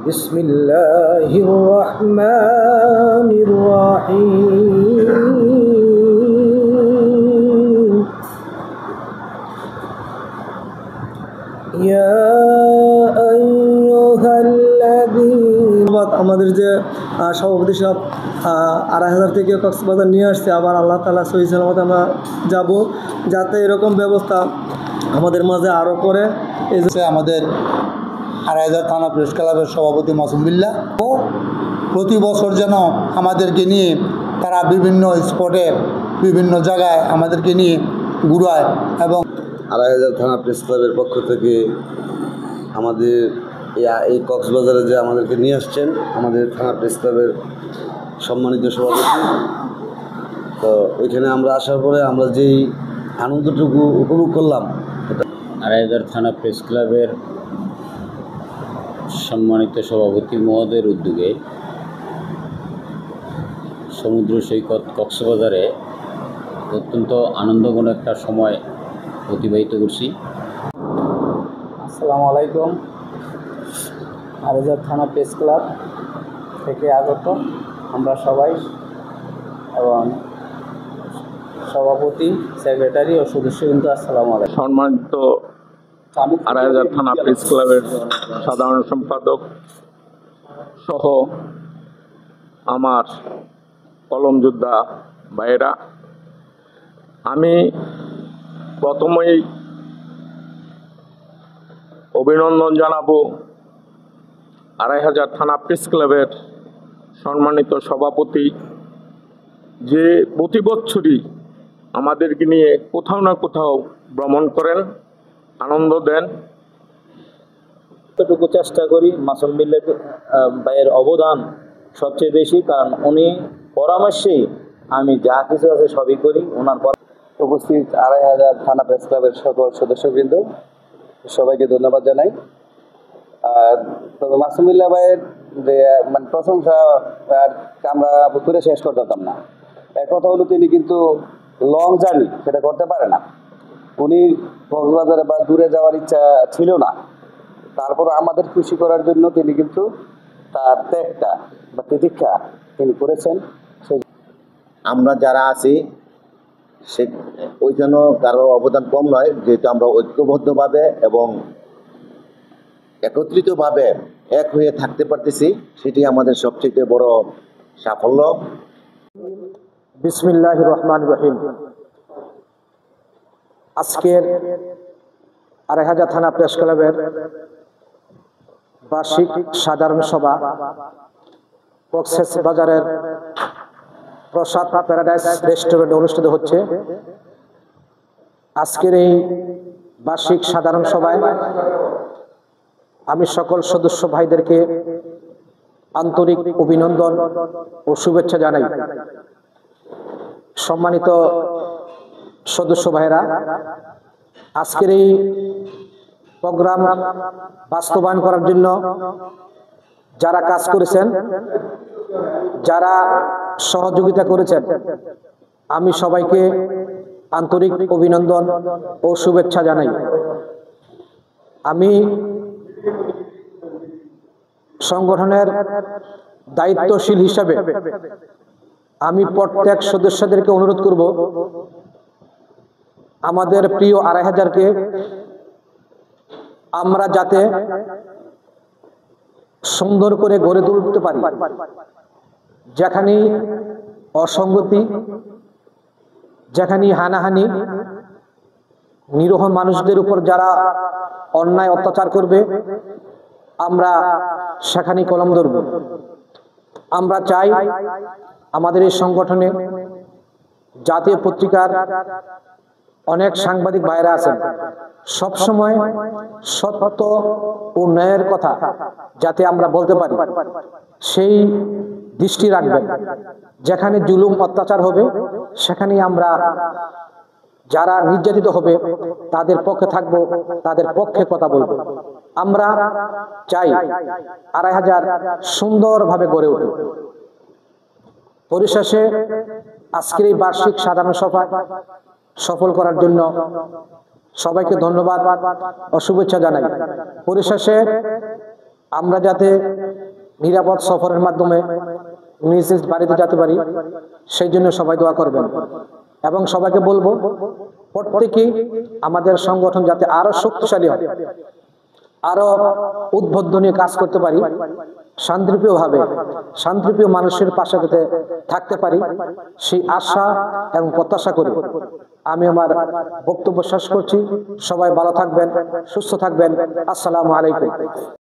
بسم الله الرحمن الرحيم يا أيها الذين আমাদের যে সভাপতি সাহেব ২,৫০০ থেকে কক্সবাজার নিয়ে আসছে, আবার আল্লাহ তাআলা সহি সালামতে আমরা যাব, যাতে এরকম ব্যবস্থা আমাদের মাঝে আরও করে। এই যে আমাদের ২,৫০০ থানা প্রেস ক্লাবের সভাপতি মাসুম বিল্লাহ ও প্রতি বছর যেন আমাদেরকে নিয়ে তারা বিভিন্ন স্পটে বিভিন্ন জায়গায় আমাদেরকে নিয়ে ঘুরায়। এবং ২,৫০০ থানা প্রেস ক্লাবের পক্ষ থেকে আমাদের এই কক্সবাজারে যে আমাদেরকে নিয়ে আসছেন আমাদের থানা প্রেস ক্লাবের সম্মানিত সভাপতি, তো ওইখানে আমরা আসার পরে আমরা যেই আনন্দটুকু উপভোগ করলাম, ২,৫০০ থানা প্রেস ক্লাবের সম্মানিত সভাপতি মহোদয়ের উদ্যোগে সমুদ্র সৈকত কক্সবাজারে অত্যন্ত আনন্দঘন একটা সময় অতিবাহিত করছি। আসসালামু আলাইকুম। ২,৫০০ থানা প্রেস ক্লাব থেকে আগত আমরা সবাই এবং সভাপতি, সেক্রেটারি ও সদস্যবৃন্দ, আসসালামু আলাইকুম। সম্মানিত ২,৫০০ থানা প্রেস ক্লাবের সাধারণ সম্পাদক সহ আমার কলম যোদ্ধা ভাইয়েরা, আমি প্রথমেই অভিনন্দন জানাবো ২,৫০০ থানা প্রেস ক্লাবের সম্মানিত সভাপতি, যে প্রতি বছরই আমাদেরকে নিয়ে কোথাও না কোথাও ভ্রমণ করেন, আনন্দ দেন। যতটুকু চেষ্টা করি, মাসুম বিল্লাহ ভাইয়ের অবদান সবচেয়ে বেশি, কারণ উনি পরামর্শেই আমি যা কিছু আছে সবই করি। ওনার উপস্থিত ২,৫০০ থানা প্রেস ক্লাবের সকল সদস্যবৃন্দ, সবাইকে ধন্যবাদ জানাই। তবে মাসুম বিল্লাহ ভাইয়ের যে প্রশংসা আমরা করে শেষ করতে পারতাম না। এক কথা হলো, তিনি কিন্তু লং জার্নি সেটা করতে পারে না। উনি কক্সবাজারে বা দূরে যাওয়ার ইচ্ছা ছিল না, তারপর আমাদের খুশি করার জন্য তিনি কিন্তু তার ত্যাগটা বা তিতিক্ষা তিনি করেছেন। আমরা যারা আছি সে ওইখানেও কারো অবদান কম নয়, যেহেতু আমরা ঐক্যবদ্ধভাবে এবং একত্রিতভাবে এক হয়ে থাকতে পারতেছি, সেটি আমাদের সবচেয়ে বড় সাফল্য। বিসমিল্লাহির রহমানির রহিম। আজকের ২,৫০০ থানা প্রেস ক্লাবের বার্ষিক সাধারণ সভা কক্সবাজারের প্রসাদ প্যারাডাইস রেস্টুরেন্টে অনুষ্ঠিত হচ্ছে। আজকের এই বার্ষিক সাধারণ সভায় আমি সকল সদস্য ভাইদেরকে আন্তরিক অভিনন্দন ও শুভেচ্ছা জানাই। সম্মানিত সদস্য ভাইরা, আজকের এই প্রোগ্রাম বাস্তবায়ন করার জন্য যারা কাজ করেছেন, যারা সহযোগিতা করেছেন, আমি সবাইকে আন্তরিক অভিনন্দন ও শুভেচ্ছা জানাই। আমি সংগঠনের দায়িত্বশীল হিসাবে আমি প্রত্যেক সদস্যদেরকে অনুরোধ করব, আমাদের প্রিয় ২,৫০০কে আমরা যাতে সুন্দর করে গড়ে তুলতে পারি। যেখানে অসঙ্গতি, যেখানে হানাহানি, নিরীহ মানুষদের উপর যারা অন্যায় অত্যাচার করবে, আমরা সেখানে কলম ধরব। আমরা চাই আমাদের এই সংগঠনে জাতীয় পত্রিকার অনেক সাংবাদিক ভাইরা আছেন, সবসময় সত্য ও ন্যায়ের কথা যাতে আমরা বলতে পারি, সেই দৃষ্টি রাখবেন। যেখানে জুলুম অত্যাচার হবে, সেখানে আমরা যারা নির্যাতিত হবে তাদের পক্ষে থাকবো, তাদের পক্ষে কথা বলবো। আমরা চাই ২,৫০০ সুন্দরভাবে গড়ে উঠুক। পরিশেষে আজকের এই বার্ষিক সাধারণ সভা সফল করার জন্য সবাইকে ধন্যবাদ ও শুভেচ্ছা জানাই। পরিশেষে আমরা যাতে নিরাপদ সফরের মাধ্যমে নিজ নিজ বাড়িতে যেতে পারি, সেই জন্য সবাই দোয়া করবেন। এবং সবাইকে বলবো প্রত্যেকেই আমাদের সংগঠন যাতে আরো শক্তিশালী হয়, আরো উদ্বুদ্ধ নিয়ে কাজ করতে পারি, শান্তিপ্রিয় ভাবে শান্তিপ্রিয় মানুষের পাশে যাতে থাকতে পারি, সেই আশা এবং প্রত্যাশা করি আমি আমার বক্তব্য শেষ করছি। সবাই ভালো থাকবেন, সুস্থ থাকবেন। আসসালামু আলাইকুম।